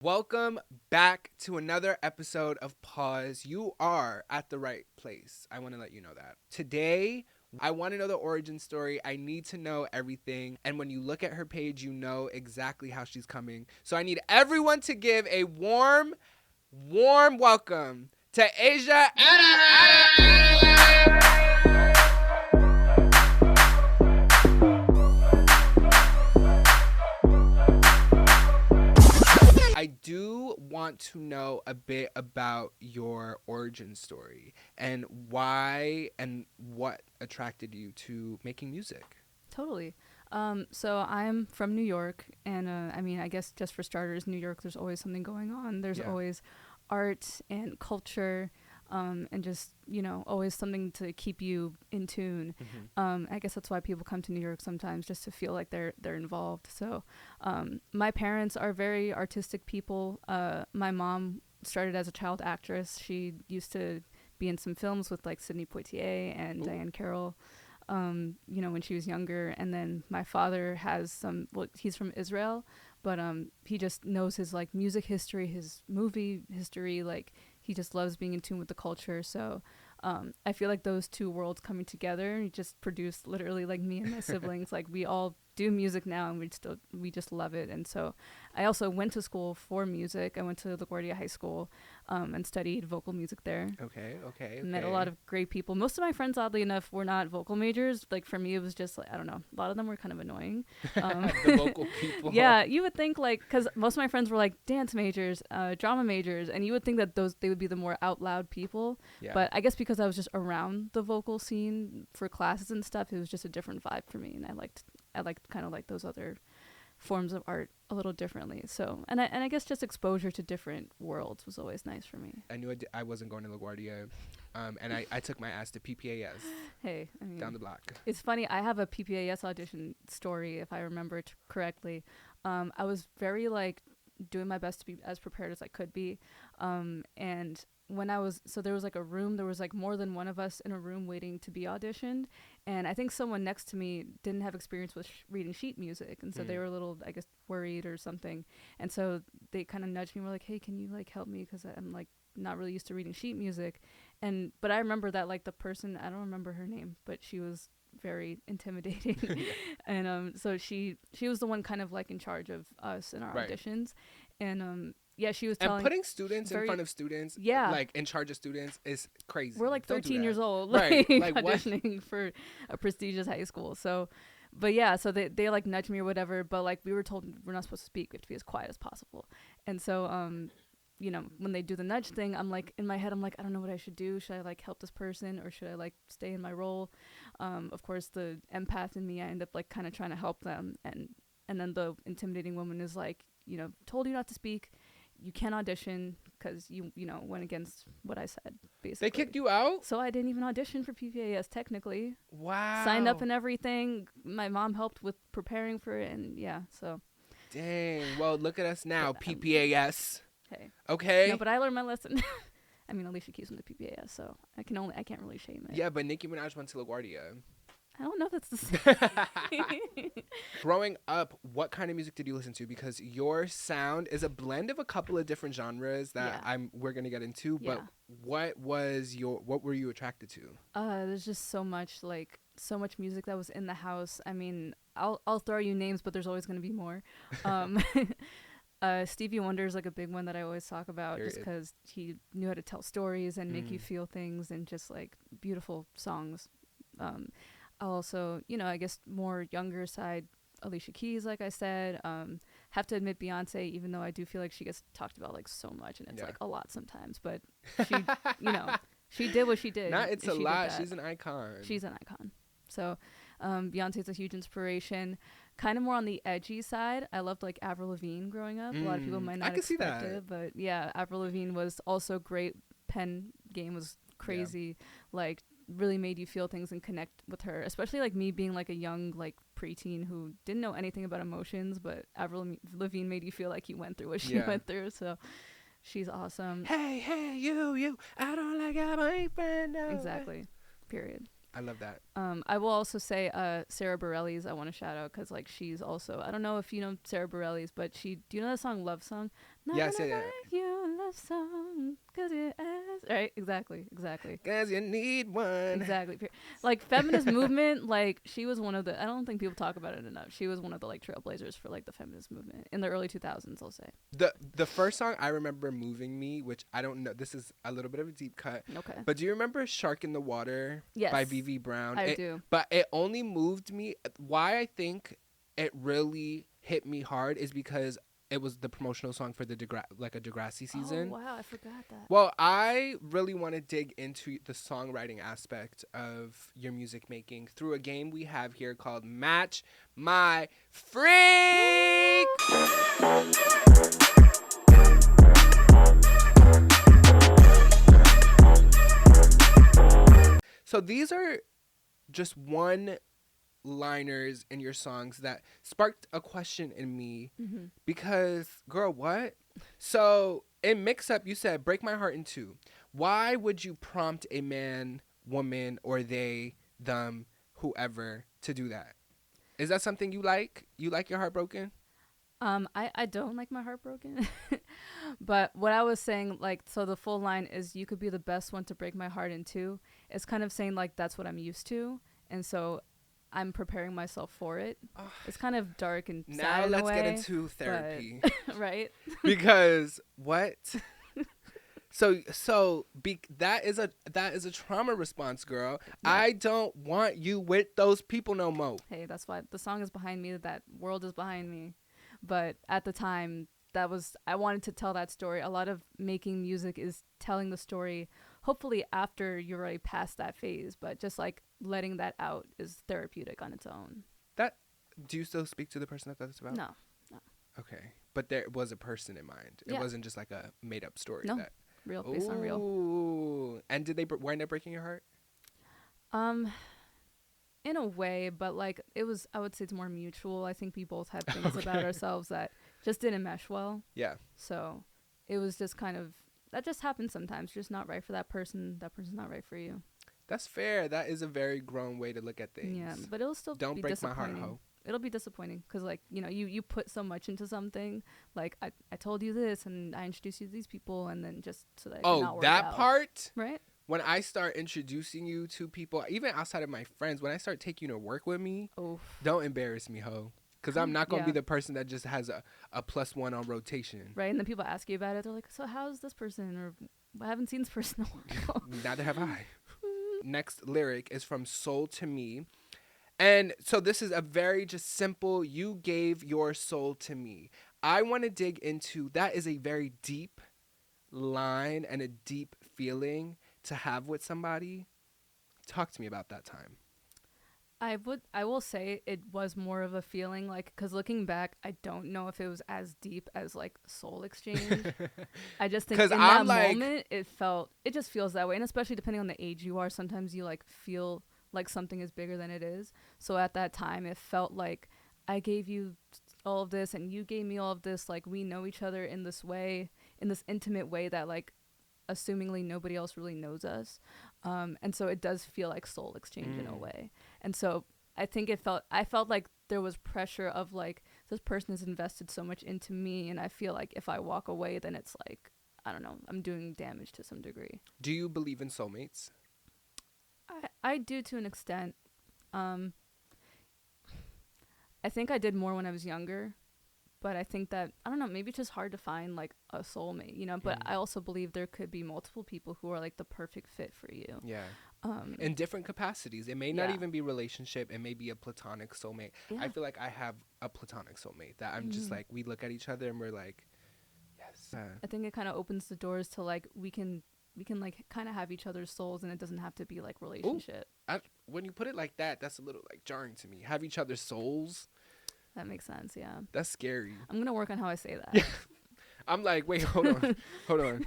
Welcome back to another episode of Pause. You are at the right place. I want to let you know that. Today, I want to know the origin story. I need to know everything. And when you look at her page, you know exactly how she's coming. So I need everyone to give a warm welcome to Asia. I do want to know a bit about your origin story and why and what attracted you to making music. Totally. So I'm from New York, and I guess just for starters, New York, there's always something going on. There's always art and culture, and just, always something to keep you in tune. I guess that's why people come to New York sometimes, just to feel like they're involved. So my parents are very artistic people. My mom started as a child actress. She used to be in some films with like Sidney Poitier and Diane Carroll. When she was younger. And then my father has he's from Israel, but he just knows his like music history, his movie history, like he just loves being in tune with the culture. So I feel like those two worlds coming together just produced literally like me and my siblings. Like we all do music now, and we just love it. And so I also went to school for music. I went to LaGuardia High School and studied vocal music there. Okay. Met a lot of great people. Most of my friends, oddly enough, were not vocal majors. Like for me, it was just like, I don't know, a lot of them were kind of annoying. The vocal people. Yeah, you would think like, because most of my friends were like dance majors, drama majors, and you would think that they would be the more out loud people. Yeah. But I guess because I was just around the vocal scene for classes and stuff, it was just a different vibe for me, and I liked kind of like those other forms of art a little differently. So and I guess just exposure to different worlds was always nice for me. I knew I wasn't going to LaGuardia, and I took my ass to PPAS. Hey, I mean, down the block. It's funny, I have a PPAS audition story, if I remember it correctly. I was very like doing my best to be as prepared as I could be, and when there was like a room, there was like more than one of us in a room waiting to be auditioned, and I think someone next to me didn't have experience with reading sheet music, and so they were a little, I guess, worried or something, and so they kind of nudged me, were like, hey, can you like help me, because I'm like not really used to reading sheet music. But I remember that like the person, I don't remember her name, but she was very intimidating. And so she was the one kind of like in charge of us in our auditions, and she was telling. And putting students in front of students, like in charge of students, is crazy. We're like 13 years old, right? Like auditioning for a prestigious high school. So, but yeah, so they like nudged me or whatever. But like we were told we're not supposed to speak; we have to be as quiet as possible. And so, when they do the nudge thing, I'm like in my head, I'm like, I don't know what I should do. Should I like help this person, or should I like stay in my role? Of course, the empath in me, I end up like kind of trying to help them, and then the intimidating woman is like, told you not to speak. You can't audition because you went against what I said, basically. They kicked you out? So I didn't even audition for PPAS, technically. Wow. Signed up and everything. My mom helped with preparing for it, and so. Dang. Well, look at us now, PPAS. Hey. Okay. No, but I learned my lesson. I mean, Alicia Keys went to PPAS, so I can't really shame it. Yeah, but Nicki Minaj went to LaGuardia. I don't know if that's the same. Growing up, what kind of music did you listen to? Because your sound is a blend of a couple of different genres that we're gonna get into. But what were you attracted to? There's just so much music that was in the house. I mean, I'll throw you names, but there's always gonna be more. Stevie Wonder is like a big one that I always talk about. Period. Just because he knew how to tell stories and make you feel things, and just like beautiful songs. I'll also, I guess more younger side, Alicia Keys, like I said. Have to admit Beyonce, even though I do feel like she gets talked about like so much, and it's like a lot sometimes. But she, she did what she did. It's a lot. She's an icon. She's an icon. So Beyonce's a huge inspiration. Kind of more on the edgy side. I loved like Avril Lavigne growing up. A lot of people might not expect it, but yeah, Avril Lavigne was also great. Pen game was crazy. Like really made you feel things and connect with her, especially like me being like a young like preteen who didn't know anything about emotions, but Avril Lavigne made you feel like you went through what she went through. So she's awesome. Hey you, I don't like how my friend. Exactly. Period. I love that. I will also say Sarah Bareilles I want to shout out, because like she's also, I don't know if you know Sarah Bareilles, but do you know that song Love Song? Not Yes, gonna yeah, yeah. write you a love song, 'cause you asked. Right? Exactly. Exactly. Cause you need one. Exactly. Like feminist movement, like she was one of the. I don't think people talk about it enough. She was one of the like trailblazers for like the feminist movement in the early 2000s. I'll say. The first song I remember moving me, which I don't know. This is a little bit of a deep cut. Okay. But do you remember "Shark in the Water" Yes. by VV Brown? I do. But it only moved me. Why I think it really hit me hard is because it was the promotional song for the like a Degrassi season. Oh wow, I forgot that. Well, I really want to dig into the songwriting aspect of your music making through a game we have here called Match My Freak. So these are just one-liners in your songs that sparked a question in me because, girl, what? So in Mix Up, you said, break my heart in two. Why would you prompt a man, woman, or they, them, whoever to do that? Is that something you like? You like your heart broken? I don't like my heart broken. But what I was saying, like, so the full line is, you could be the best one to break my heart in two. It's kind of saying, like, that's what I'm used to. And so I'm preparing myself for it. Oh, it's kind of dark and sad now in a let's way, get into therapy. Right? Because what? That is a trauma response, girl. Yeah. I don't want you with those people no more. Hey, that's why the song is behind me. That world is behind me. But at the time, I wanted to tell that story. A lot of making music is telling the story, hopefully after you're already past that phase, but just like letting that out is therapeutic on its own. Do you still speak to the person that that's about? No. Okay. But there was a person in mind. It wasn't just like a made up story. No, real, based on real. Ooh. And did they wind up breaking your heart? In a way, but like it was, I would say it's more mutual. I think we both had things about ourselves that just didn't mesh well. Yeah. So it was just kind of, that just happens sometimes. You're just not right for that person. That person's not right for you. That's fair. That is a very grown way to look at things. Yeah, but it'll still don't be break disappointing. My heart, ho. It'll be disappointing because, like, you know, you put so much into something. Like, I told you this and I introduced you to these people, and then just so that not that out. part, right? When I start introducing you to people, even outside of my friends, when I start taking you to work with me, don't embarrass me, ho. Because I'm not going to be the person that just has a +1 on rotation. Right, and then people ask you about it. They're like, so how's this person? Or, I haven't seen this person in a while. Neither have I. Next lyric is from Soul to Me. And so this is a very just simple, you gave your soul to me. I want to dig into, that is a very deep line and a deep feeling to have with somebody. Talk to me about that time. I will say it was more of a feeling, like, because looking back, I don't know if it was as deep as like soul exchange. I just think in that moment it just feels that way, and especially depending on the age you are, sometimes you like feel like something is bigger than it is. So at that time, it felt like I gave you all of this and you gave me all of this. Like, we know each other in this way, in this intimate way that like assumingly nobody else really knows us. And so it does feel like soul exchange in a way. And so I think I felt like there was pressure of like, this person has invested so much into me, and I feel like if I walk away, then it's like, I don't know, I'm doing damage to some degree. Do you believe in soulmates? I do, to an extent. I think I did more when I was younger, but I think that, I don't know, maybe it's just hard to find like a soulmate, you know, but I also believe there could be multiple people who are like the perfect fit for you. Yeah. In different capacities. It may not even be relationship. It may be a platonic soulmate. Yeah. I feel like I have a platonic soulmate that I'm just like, we look at each other and we're like, yes. I think it kind of opens the doors to like, we can like kind of have each other's souls, and it doesn't have to be like relationship. When you put it like that, that's a little like jarring to me. Have each other's souls. That makes sense. Yeah. That's scary. I'm going to work on how I say that. I'm like, wait, hold on.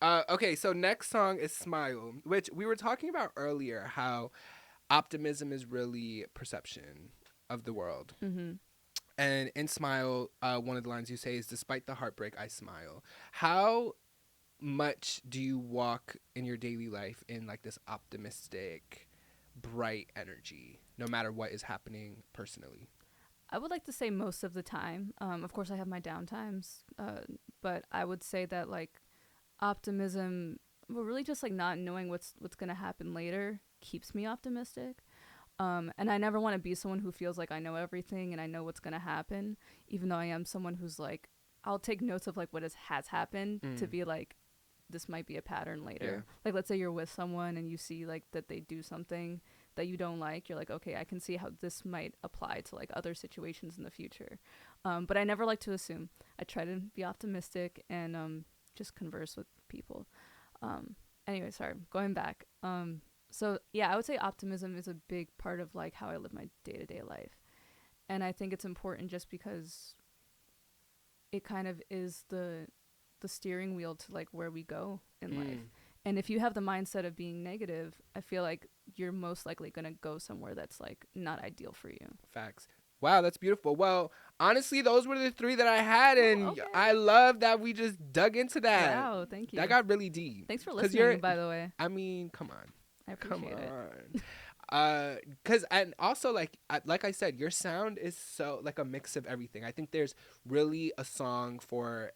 Okay. So next song is Smile, which we were talking about earlier, how optimism is really perception of the world. Mm-hmm. And in Smile, one of the lines you say is, despite the heartbreak, I smile. How much do you walk in your daily life in like this optimistic, bright energy, no matter what is happening personally? I would like to say most of the time. Of course, I have my downtimes, but I would say that like optimism, well, really just like not knowing what's gonna happen later keeps me optimistic. And I never want to be someone who feels like I know everything and I know what's gonna happen, even though I am someone who's like, I'll take notes of like what has happened to be like, this might be a pattern later. Like, let's say you're with someone and you see like that they do something that you don't like. You're like, okay, I can see how this might apply to like other situations in the future. But I never like to assume. I try to be optimistic and just converse with people. Anyway, sorry, going back. So yeah, I would say optimism is a big part of like how I live my day-to-day life. And I think it's important just because it kind of is the steering wheel to like where we go in life. And if you have the mindset of being negative, I feel like you're most likely going to go somewhere that's like not ideal for you. Facts. Wow, that's beautiful. Well, honestly, those were the 3 that I had, and I love that we just dug into that. Wow, thank you. That got really deep. Thanks for listening, by the way. I mean, come on. I appreciate it. Cause and also like I said, your sound is so like a mix of everything. I think there's really a song for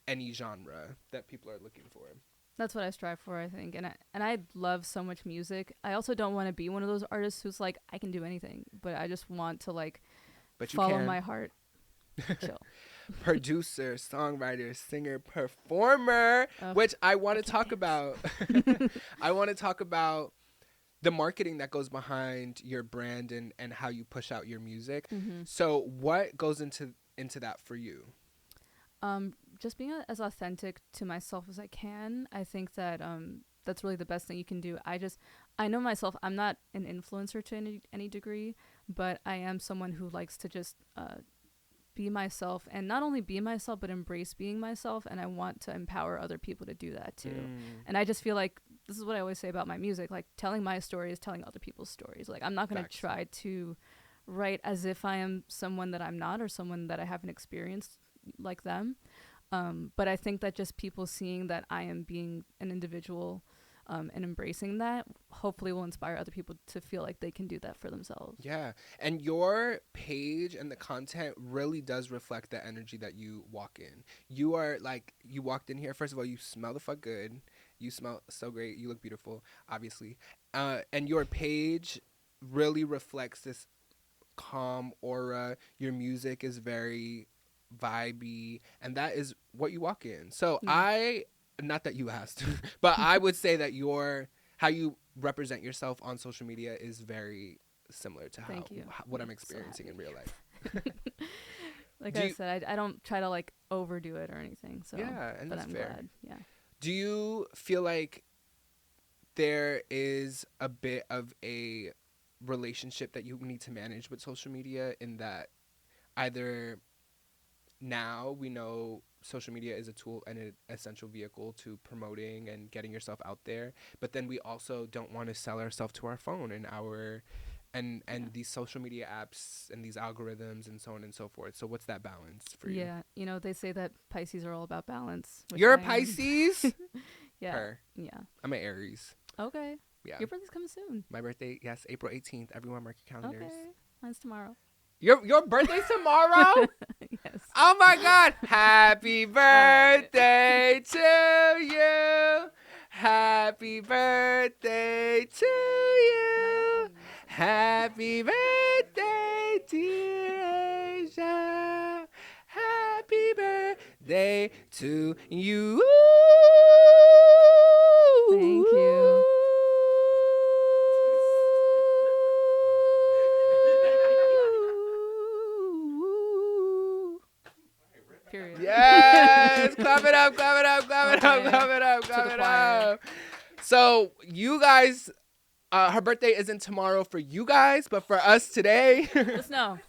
any genre that people are looking for. That's what I strive for, I think. And I love so much music. I also don't want to be one of those artists who's like, I can do anything, but I just want to like follow my heart. Chill. Producer, songwriter, singer, performer, which I want to talk about. I want to talk about the marketing that goes behind your brand and how you push out your music. So what goes into that for you? Just being as authentic to myself as I can. I think that that's really the best thing you can do. I know myself. I'm not an influencer to any degree, but I am someone who likes to just be myself, and not only be myself, but embrace being myself. And I want to empower other people to do that too. And I just feel like this is what I always say about my music. Like, telling my story is telling other people's stories. Like, I'm not going to try to write as if I am someone that I'm not, or someone that I haven't experienced like them. But I think that just people seeing that I am being an individual and embracing that hopefully will inspire other people to feel like they can do that for themselves. Yeah. And your page and the content really does reflect the energy that you walk in. You are like, you walked in here, first of all, you smell the fuck good. You smell so great. You look beautiful, obviously. And your page really reflects this calm aura. Your music is very vibey, and that is what you walk in. So not that you asked, but I would say that how you represent yourself on social media is very similar to what I'm experiencing in real life. Like I said, I don't try to like overdo it or anything. So yeah, and that's fair. Glad. Yeah. Do you feel like there is a bit of a relationship that you need to manage with social media, in that either now we know social media is a tool and an essential vehicle to promoting and getting yourself out there, but then we also don't want to sell ourselves to our phone and these social media apps and these algorithms and so on and so forth. So what's that balance for you? Yeah, you know, they say that Pisces are all about balance. You're a Pisces? Yeah. Her. Yeah. I'm an Aries. Okay. Yeah. Your birthday's coming soon. My birthday, yes, April 18th. Everyone mark your calendars. Okay. Mine's tomorrow. Your birthday's tomorrow? Yes. Oh my God. Happy birthday to you. Happy birthday to you. Happy birthday, dear Asia. Happy birthday to you. Thank you. Period. Yes, clap it up, clap it up, clap it up, clap it up, clap it up. So you guys, her birthday isn't tomorrow for you guys, but for us today. Just know.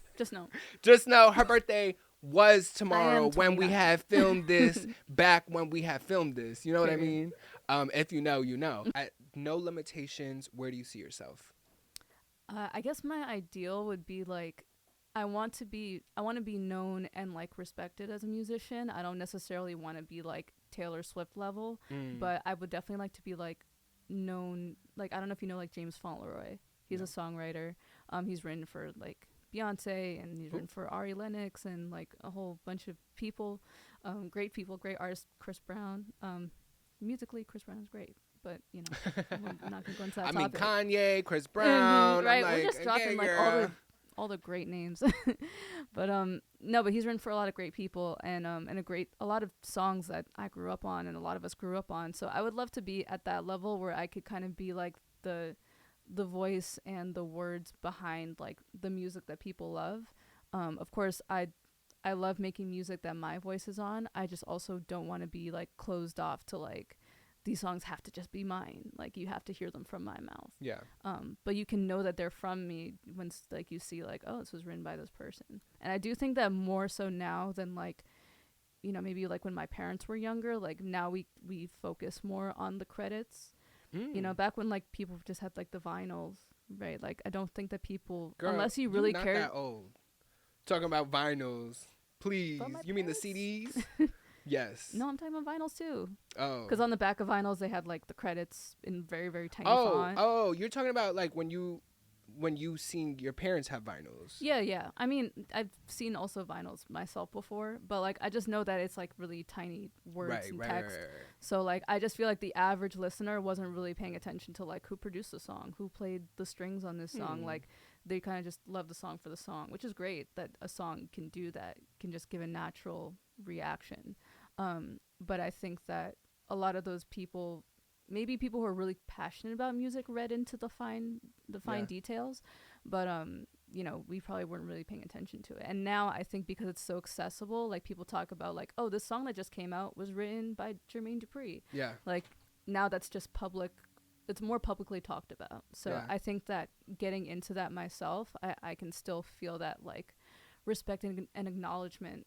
Just know her birthday was tomorrow when we have filmed this, back when we have filmed this. You know what I mean? If you know, you know. At no limitations, where do you see yourself? I guess my ideal would be like, I want to be known and like respected as a musician. I don't necessarily want to be like Taylor Swift level, but I would definitely like to be like known. Like, I don't know if you know like James Fauntleroy. He's a songwriter. He's written for like Beyonce, and he's written for Ari Lennox and like a whole bunch of people, great artists. Chris Brown, musically, Chris Brown is great, but we're not gonna go into that I topic. mean, Kanye, Chris Brown. Right, I'm we're like, just dropping okay, like all the great names. But no, but he's written for a lot of great people, and a lot of songs that I grew up on and a lot of us grew up on. So I would love to be at that level where I could kind of be like the voice and the words behind like the music that people love. Of course, I love making music that my voice is on. I just also don't want to be like closed off to like these songs have to just be mine. Like you have to hear them from my mouth. Yeah. But you can know that they're from me when like you see like, oh, this was written by this person. And I do think that more so now than like, maybe like when my parents were younger, like now we focus more on the credits. Back when like people just had like the vinyls, right? Like I don't think that people, Girl, unless you really not care. that old. Talking about vinyls, please. You mean the CDs? Yes. No, I'm talking about vinyls too. Oh. Because on the back of vinyls they had like the credits in very, very tiny font. Oh, you're talking about like when you seen your parents have vinyls. Yeah. I mean, I've seen also vinyls myself before, but like I just know that it's like really tiny words and text. Right. So like I just feel like the average listener wasn't really paying attention to like who produced the song, who played the strings on this song. Like they kind of just love the song for the song, which is great that a song can do that, can just give a natural reaction. But I think that a lot of those people, maybe people who are really passionate about music, read into the fine details, but we probably weren't really paying attention to it. And now I think because it's so accessible, like people talk about like, oh, this song that just came out was written by Jermaine Dupri. Yeah. Like now that's just public. It's more publicly talked about. So I think that getting into that myself, I can still feel that like respect and acknowledgement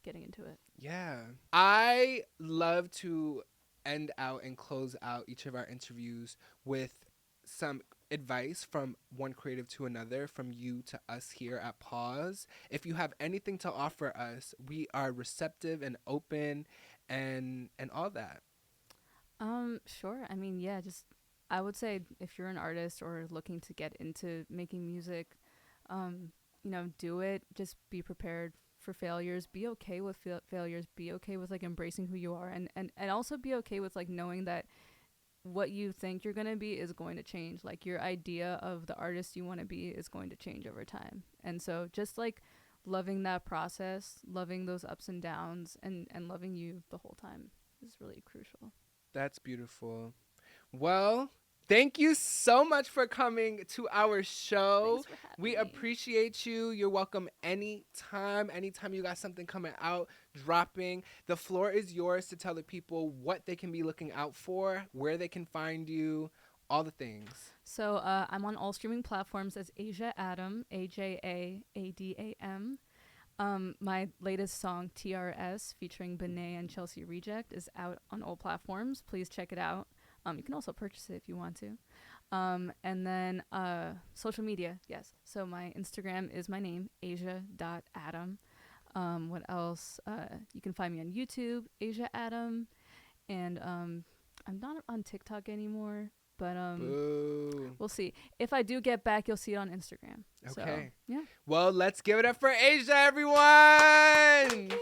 getting into it. Yeah. I love to end out and close out each of our interviews with some advice from one creative to another, from you to us here at Pause. If you have anything to offer us, we are receptive and open and all that. Sure. I mean, yeah, just I would say if you're an artist or looking to get into making music, do it. Just be prepared for failures. Be okay with failures. Be okay with like embracing who you are, and also be okay with like knowing that what you think you're gonna be is going to change. Like your idea of the artist you want to be is going to change over time. And so just like loving that process, loving those ups and downs, and loving you the whole time is really crucial. That's beautiful. Well, thank you so much for coming to our show. We appreciate you. You're welcome anytime. Anytime you got something coming out, dropping. The floor is yours to tell the people what they can be looking out for, where they can find you, all the things. So I'm on all streaming platforms as Aja Adam, AJAADAM. My latest song, TRS, featuring Benet and Chelsea Reject, is out on all platforms. Please check it out. You can also purchase it if you want to. And then social media, yes. So my Instagram is my name, asia.adam. What else? You can find me on YouTube, Aja Adam. And I'm not on TikTok anymore, but we'll see. If I do get back, you'll see it on Instagram. Okay. So, yeah. Well, let's give it up for Aja, everyone!